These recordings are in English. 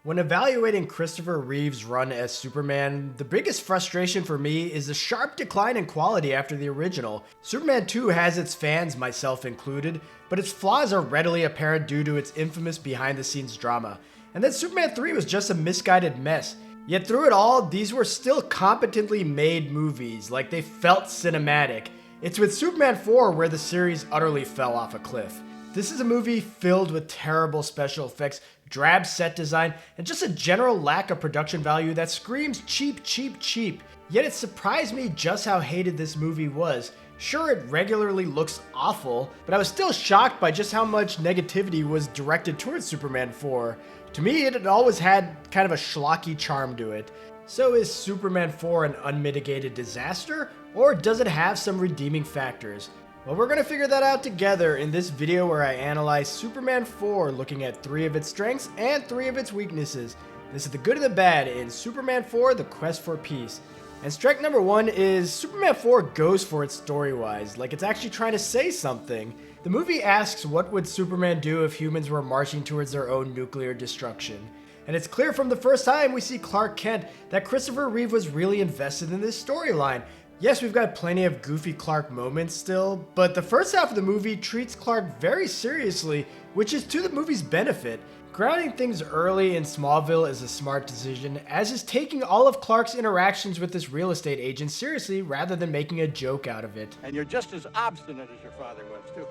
When evaluating Christopher Reeve's run as Superman, the biggest frustration for me is the sharp decline in quality after the original. Superman 2 has its fans, myself included, but its flaws are readily apparent due to its infamous behind-the-scenes drama. And then Superman 3 was just a misguided mess. Yet through it all, these were still competently made movies, like they felt cinematic. It's with Superman 4 where the series utterly fell off a cliff. This is a movie filled with terrible special effects, drab set design, and just a general lack of production value that screams cheap, cheap, cheap. Yet it surprised me just how hated this movie was. Sure, it regularly looks awful, but I was still shocked by just how much negativity was directed towards Superman 4. To me, it had always had kind of a schlocky charm to it. So is Superman 4 an unmitigated disaster, or does it have some redeeming factors? Well, we're gonna figure that out together in this video where I analyze Superman 4, looking at 3 of its strengths and 3 of its weaknesses. This is the good and the bad in Superman 4, The Quest for Peace. And strength number 1 is Superman 4 goes for it story-wise, like it's actually trying to say something. The movie asks what would Superman do if humans were marching towards their own nuclear destruction. And it's clear from the first time we see Clark Kent that Christopher Reeve was really invested in this storyline. Yes, we've got plenty of goofy Clark moments still, but the first half of the movie treats Clark very seriously, which is to the movie's benefit. Grounding things early in Smallville is a smart decision, as is taking all of Clark's interactions with this real estate agent seriously rather than making a joke out of it. And you're just as obstinate as your father was, too.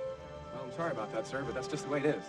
Well, I'm sorry about that, sir, but that's just the way it is.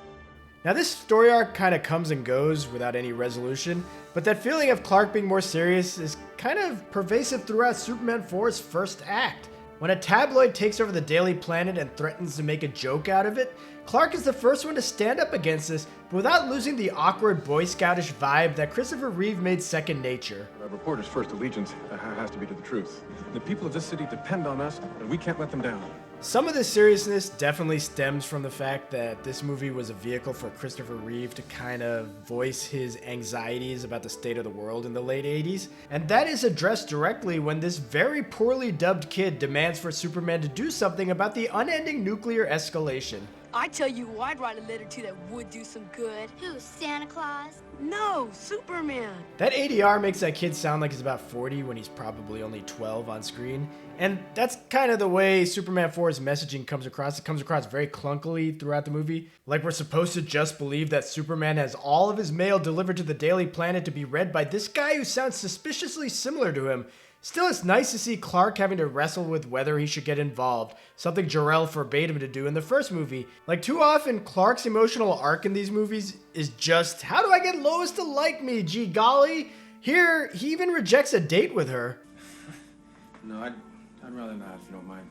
Now this story arc kind of comes and goes without any resolution, but that feeling of Clark being more serious is kind of pervasive throughout Superman 4's first act. When a tabloid takes over the Daily Planet and threatens to make a joke out of it, Clark is the first one to stand up against this, but without losing the awkward Boy Scoutish vibe that Christopher Reeve made second nature. A reporter's first allegiance has to be to the truth. The people of this city depend on us, and we can't let them down. Some of this seriousness definitely stems from the fact that this movie was a vehicle for Christopher Reeve to kind of voice his anxieties about the state of the world in the late 80s. And that is addressed directly when this very poorly dubbed kid demands for Superman to do something about the unending nuclear escalation. I tell you who I'd write a letter to that would do some good. Who, Santa Claus? No, Superman. That ADR makes that kid sound like he's about 40 when he's probably only 12 on screen. And that's kind of the way Superman 4's messaging comes across. It comes across very clunkily throughout the movie. Like we're supposed to just believe that Superman has all of his mail delivered to the Daily Planet to be read by this guy who sounds suspiciously similar to him. Still, it's nice to see Clark having to wrestle with whether he should get involved, something Jor-El forbade him to do in the first movie. Like, too often, Clark's emotional arc in these movies is just, how do I get Lois to like me, gee golly? Here, he even rejects a date with her. No, I'd rather not, if you don't mind.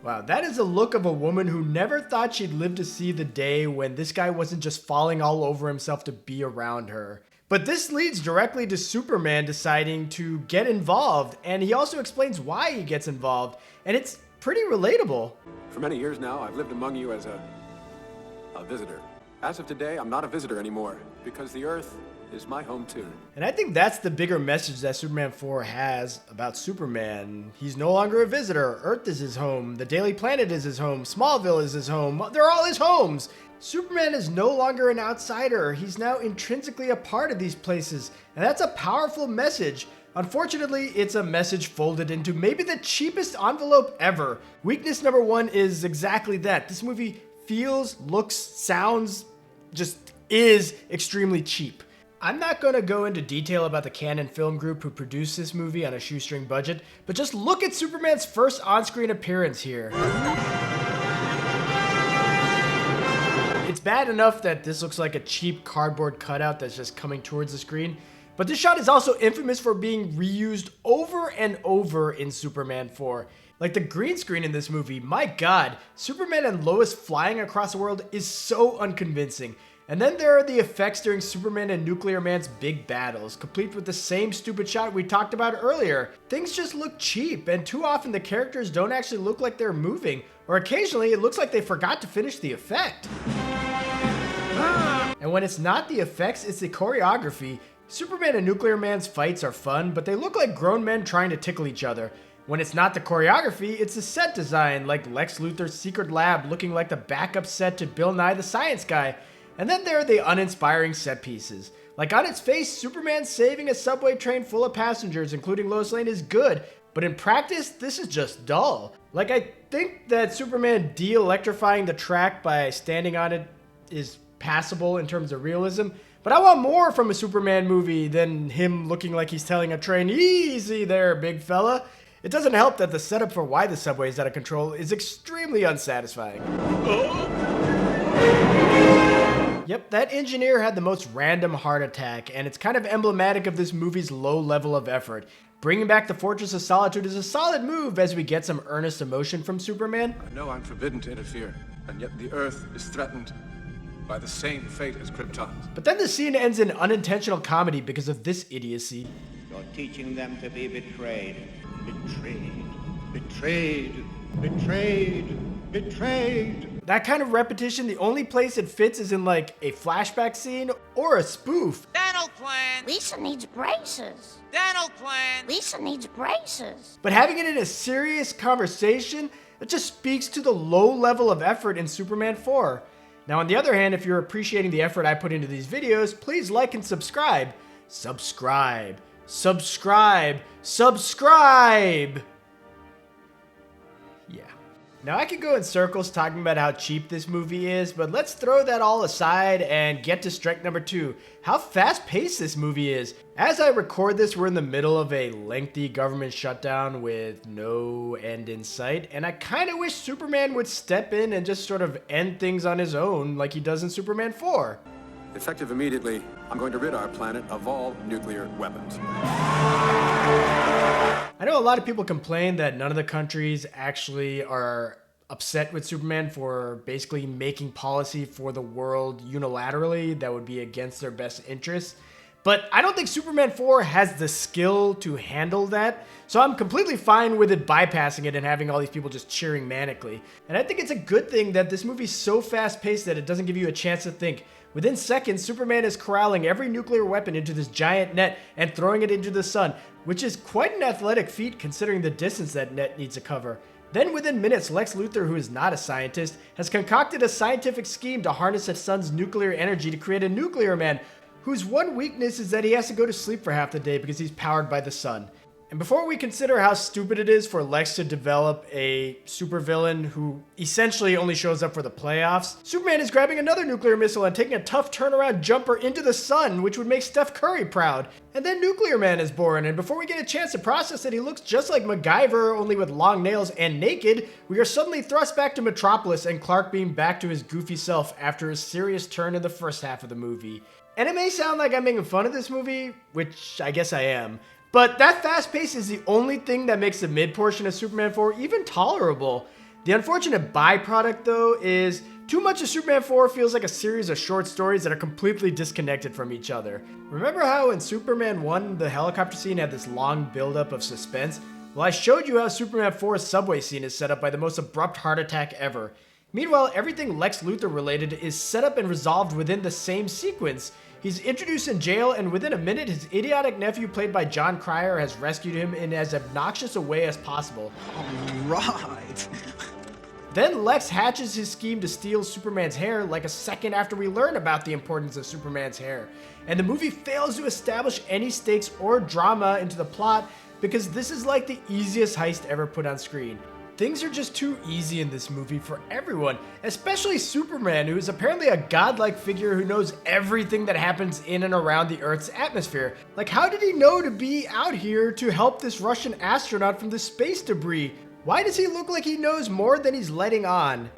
Wow, that is the look of a woman who never thought she'd live to see the day when this guy wasn't just falling all over himself to be around her. But this leads directly to Superman deciding to get involved, and he also explains why he gets involved, and it's pretty relatable. For many years now, I've lived among you as a visitor. As of today, I'm not a visitor anymore, because the Earth is my home too. And I think that's the bigger message that Superman 4 has about Superman. He's no longer a visitor. Earth is his home. The Daily Planet is his home. Smallville is his home. They're all his homes. Superman is no longer an outsider. He's now intrinsically a part of these places. And that's a powerful message. Unfortunately, it's a message folded into maybe the cheapest envelope ever. Weakness number 1 is exactly that. This movie feels, looks, sounds, just is extremely cheap. I'm not going to go into detail about the Cannon Film Group who produced this movie on a shoestring budget, but just look at Superman's first on-screen appearance here. It's bad enough that this looks like a cheap cardboard cutout that's just coming towards the screen, but this shot is also infamous for being reused over and over in Superman 4. Like the green screen in this movie, my god, Superman and Lois flying across the world is so unconvincing. And then there are the effects during Superman and Nuclear Man's big battles, complete with the same stupid shot we talked about earlier. Things just look cheap, and too often the characters don't actually look like they're moving, or occasionally it looks like they forgot to finish the effect. And when it's not the effects, it's the choreography. Superman and Nuclear Man's fights are fun, but they look like grown men trying to tickle each other. When it's not the choreography, it's the set design, like Lex Luthor's secret lab looking like the backup set to Bill Nye the Science Guy. And then there are the uninspiring set pieces. Like on its face, Superman saving a subway train full of passengers, including Lois Lane, is good, but in practice, this is just dull. Like, I think that Superman de-electrifying the track by standing on it is passable in terms of realism, but I want more from a Superman movie than him looking like he's telling a train, "Easy there, big fella." It doesn't help that the setup for why the subway is out of control is extremely unsatisfying. Yep, that engineer had the most random heart attack, and it's kind of emblematic of this movie's low level of effort. Bringing back the Fortress of Solitude is a solid move as we get some earnest emotion from Superman. I know I'm forbidden to interfere, and yet the Earth is threatened by the same fate as Krypton's. But then the scene ends in unintentional comedy because of this idiocy. You're teaching them to be betrayed. Betrayed. Betrayed. Betrayed. Betrayed. That kind of repetition, the only place it fits is in like a flashback scene or a spoof. Dental plan. Lisa needs braces. Dental plan. Lisa needs braces. But having it in a serious conversation, it just speaks to the low level of effort in Superman 4. Now, on the other hand, if you're appreciating the effort I put into these videos, please like and subscribe. Subscribe. Subscribe. Subscribe. Yeah. Now, I could go in circles talking about how cheap this movie is, but let's throw that all aside and get to strike number 2. How fast-paced this movie is. As I record this, we're in the middle of a lengthy government shutdown with no end in sight, and I kind of wish Superman would step in and just sort of end things on his own like he does in Superman 4. Effective immediately, I'm going to rid our planet of all nuclear weapons. I know a lot of people complain that none of the countries actually are upset with Superman for basically making policy for the world unilaterally that would be against their best interests. But I don't think Superman 4 has the skill to handle that, so I'm completely fine with it bypassing it and having all these people just cheering manically. And I think it's a good thing that this movie's so fast-paced that it doesn't give you a chance to think. Within seconds, Superman is corralling every nuclear weapon into this giant net and throwing it into the sun, which is quite an athletic feat considering the distance that net needs to cover. Then within minutes, Lex Luthor, who is not a scientist, has concocted a scientific scheme to harness the sun's nuclear energy to create a nuclear man, whose one weakness is that he has to go to sleep for half the day because he's powered by the sun. And before we consider how stupid it is for Lex to develop a supervillain who essentially only shows up for the playoffs, Superman is grabbing another nuclear missile and taking a tough turnaround jumper into the sun, which would make Steph Curry proud. And then Nuclear Man is born, and before we get a chance to process it, he looks just like MacGyver, only with long nails and naked. We are suddenly thrust back to Metropolis and Clark being back to his goofy self after his serious turn in the first half of the movie. And it may sound like I'm making fun of this movie, which I guess I am, but that fast pace is the only thing that makes the mid portion of Superman 4 even tolerable. The unfortunate byproduct, though, is too much of Superman 4 feels like a series of short stories that are completely disconnected from each other. Remember how in Superman 1, the helicopter scene had this long buildup of suspense? Well, I showed you how Superman 4's subway scene is set up by the most abrupt heart attack ever. Meanwhile, everything Lex Luthor related is set up and resolved within the same sequence. He's introduced in jail, and within a minute, his idiotic nephew, played by John Cryer, has rescued him in as obnoxious a way as possible. Alright. Then Lex hatches his scheme to steal Superman's hair like a second after we learn about the importance of Superman's hair. And the movie fails to establish any stakes or drama into the plot because this is like the easiest heist ever put on screen. Things are just too easy in this movie for everyone, especially Superman, who is apparently a godlike figure who knows everything that happens in and around the Earth's atmosphere. Like, how did he know to be out here to help this Russian astronaut from the space debris? Why does he look like he knows more than he's letting on?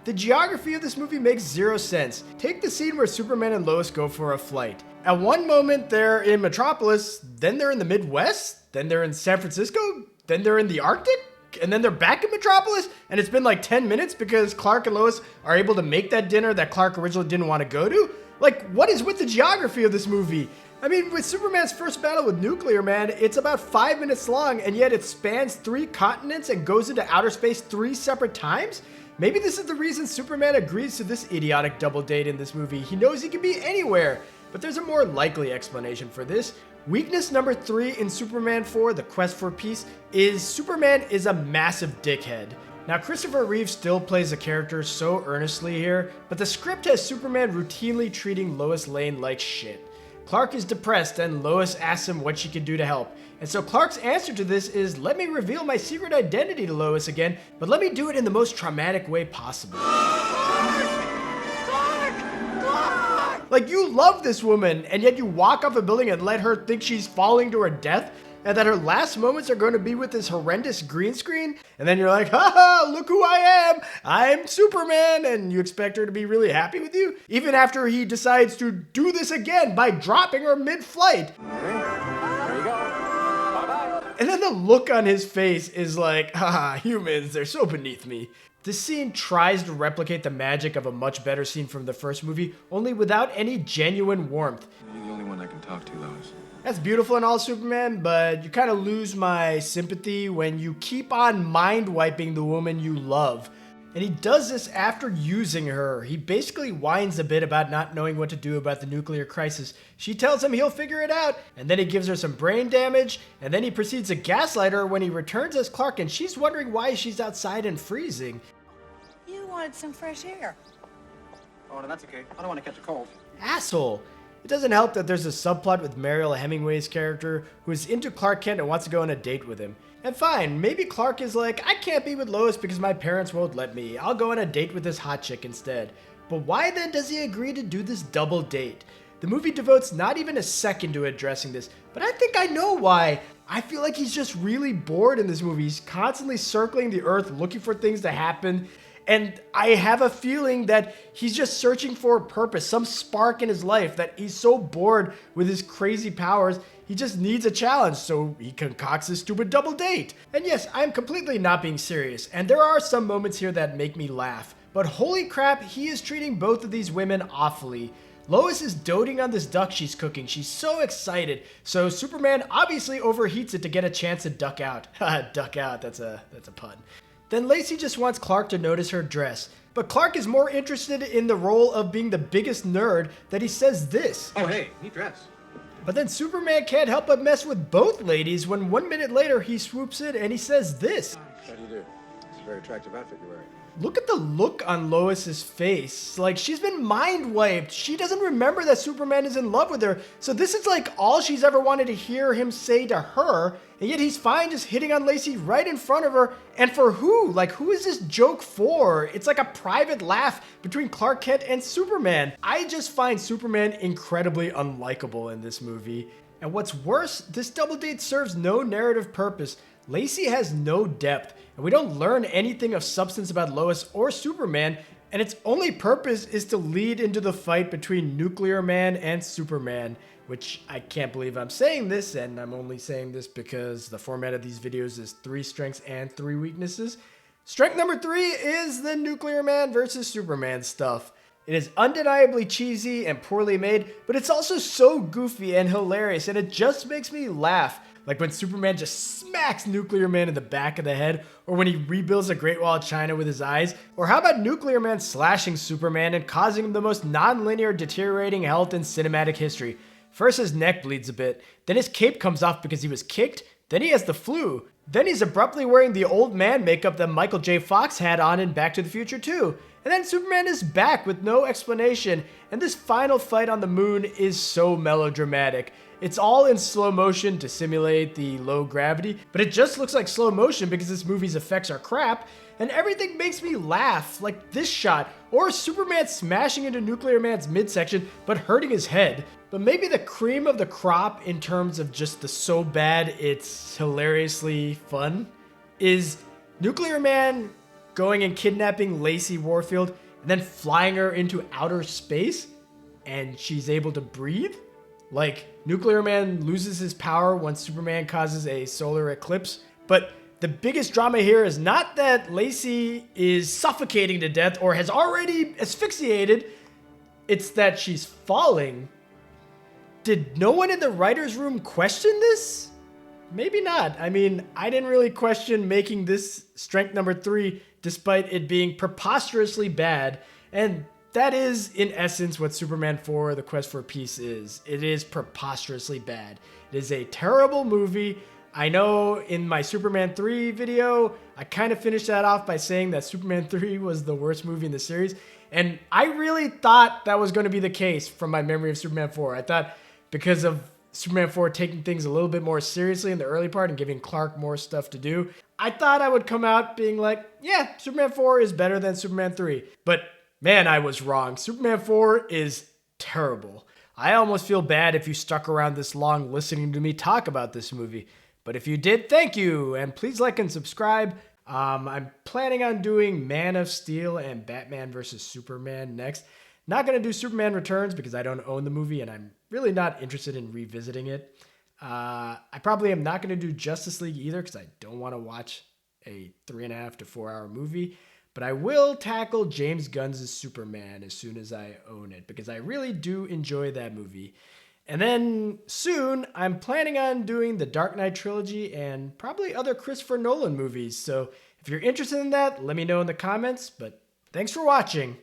The geography of this movie makes zero sense. Take the scene where Superman and Lois go for a flight. At one moment they're in Metropolis, then they're in the Midwest, then they're in San Francisco, then they're in the Arctic, and then they're back in Metropolis, and it's been like 10 minutes because Clark and Lois are able to make that dinner that Clark originally didn't want to go to? Like, what is with the geography of this movie? I mean, with Superman's first battle with Nuclear Man, it's about 5 minutes long, and yet it spans 3 continents and goes into outer space 3 separate times? Maybe this is the reason Superman agrees to this idiotic double date in this movie. He knows he can be anywhere, but there's a more likely explanation for this. Weakness number 3 in Superman 4, The Quest for Peace, is Superman is a massive dickhead. Now, Christopher Reeve still plays the character so earnestly here, but the script has Superman routinely treating Lois Lane like shit. Clark is depressed and Lois asks him what she can do to help. And so Clark's answer to this is, let me reveal my secret identity to Lois again, but let me do it in the most traumatic way possible. Like, you love this woman, and yet you walk off a building and let her think she's falling to her death, and that her last moments are going to be with this horrendous green screen, and then you're like, haha, look who I am! I'm Superman! And you expect her to be really happy with you? Even after he decides to do this again by dropping her mid-flight. There you go. Bye-bye. And then the look on his face is like, haha, humans, they're so beneath me. This scene tries to replicate the magic of a much better scene from the first movie, only without any genuine warmth. You're the only one I can talk to, Lois. That's beautiful and all, Superman, but you kind of lose my sympathy when you keep on mind-wiping the woman you love. And he does this after using her. He basically whines a bit about not knowing what to do about the nuclear crisis. She tells him he'll figure it out, and then he gives her some brain damage, and then he proceeds to gaslight her when he returns as Clark, and she's wondering why she's outside and freezing. You wanted some fresh air. Oh, no, that's okay. I don't want to catch a cold. Asshole. It doesn't help that there's a subplot with Mariel Hemingway's character who is into Clark Kent and wants to go on a date with him. And fine, maybe Clark is like, I can't be with Lois because my parents won't let me. I'll go on a date with this hot chick instead. But why then does he agree to do this double date? The movie devotes not even a second to addressing this, but I think I know why. I feel like he's just really bored in this movie. He's constantly circling the earth looking for things to happen. And I have a feeling that he's just searching for a purpose, some spark in his life, that he's so bored with his crazy powers, he just needs a challenge, so he concocts this stupid double date. And yes, I'm completely not being serious, and there are some moments here that make me laugh. But holy crap, he is treating both of these women awfully. Lois is doting on this duck she's cooking. She's so excited. So Superman obviously overheats it to get a chance to duck out. Duck out, that's a pun. Then Lacey just wants Clark to notice her dress. But Clark is more interested in the role of being the biggest nerd that he says this. Oh, hey, neat dress. But then Superman can't help but mess with both ladies when 1 minute later he swoops in and he says this. How do you do? It's a very attractive outfit you're wearing. Look at the look on Lois's face. Like, she's been mind wiped. She doesn't remember that Superman is in love with her. So this is like all she's ever wanted to hear him say to her. And yet he's fine just hitting on Lacey right in front of her. And for who? Like, who is this joke for? It's like a private laugh between Clark Kent and Superman. I just find Superman incredibly unlikable in this movie. And what's worse, this double date serves no narrative purpose. Lacey has no depth, and we don't learn anything of substance about Lois or Superman, and its only purpose is to lead into the fight between Nuclear Man and Superman, which I can't believe I'm saying this, and I'm only saying this because the format of these videos is 3 strengths and 3 weaknesses. Strength number 3 is the Nuclear Man versus Superman stuff. It is undeniably cheesy and poorly made, but it's also so goofy and hilarious, and it just makes me laugh. Like when Superman just smacks Nuclear Man in the back of the head, or when he rebuilds the Great Wall of China with his eyes, or how about Nuclear Man slashing Superman and causing him the most non-linear deteriorating health in cinematic history. First his neck bleeds a bit, then his cape comes off because he was kicked, then he has the flu, then he's abruptly wearing the old man makeup that Michael J. Fox had on in Back to the Future 2. And then Superman is back with no explanation, and this final fight on the moon is so melodramatic. It's all in slow motion to simulate the low gravity, but it just looks like slow motion because this movie's effects are crap, and everything makes me laugh, like this shot, or Superman smashing into Nuclear Man's midsection but hurting his head. But maybe the cream of the crop in terms of just the so bad it's hilariously fun is Nuclear Man going and kidnapping Lacey Warfield and then flying her into outer space and she's able to breathe. Like, Nuclear Man loses his power when Superman causes a solar eclipse. But the biggest drama here is not that Lacey is suffocating to death or has already asphyxiated. It's that she's falling. Did no one in the writer's room question this? Maybe not. I mean, I didn't really question making this strength number 3 despite it being preposterously bad. And that is, in essence, what Superman 4: The Quest for Peace is. It is preposterously bad. It is a terrible movie. I know in my Superman 3 video, I kind of finished that off by saying that Superman 3 was the worst movie in the series. And I really thought that was going to be the case from my memory of Superman 4. I thought because of Superman 4 taking things a little bit more seriously in the early part and giving Clark more stuff to do, I thought I would come out being like, yeah, Superman 4 is better than Superman 3. But man, I was wrong. Superman 4 is terrible. I almost feel bad if you stuck around this long listening to me talk about this movie. But if you did, thank you. And please like and subscribe. I'm planning on doing Man of Steel and Batman vs. Superman next. Not going to do Superman Returns because I don't own the movie and I'm really not interested in revisiting it. I probably am not going to do Justice League either because I don't want to watch a 3.5 to 4 hour movie. But I will tackle James Gunn's Superman as soon as I own it because I really do enjoy that movie. And then soon, I'm planning on doing the Dark Knight trilogy and probably other Christopher Nolan movies. So if you're interested in that, let me know in the comments. But thanks for watching.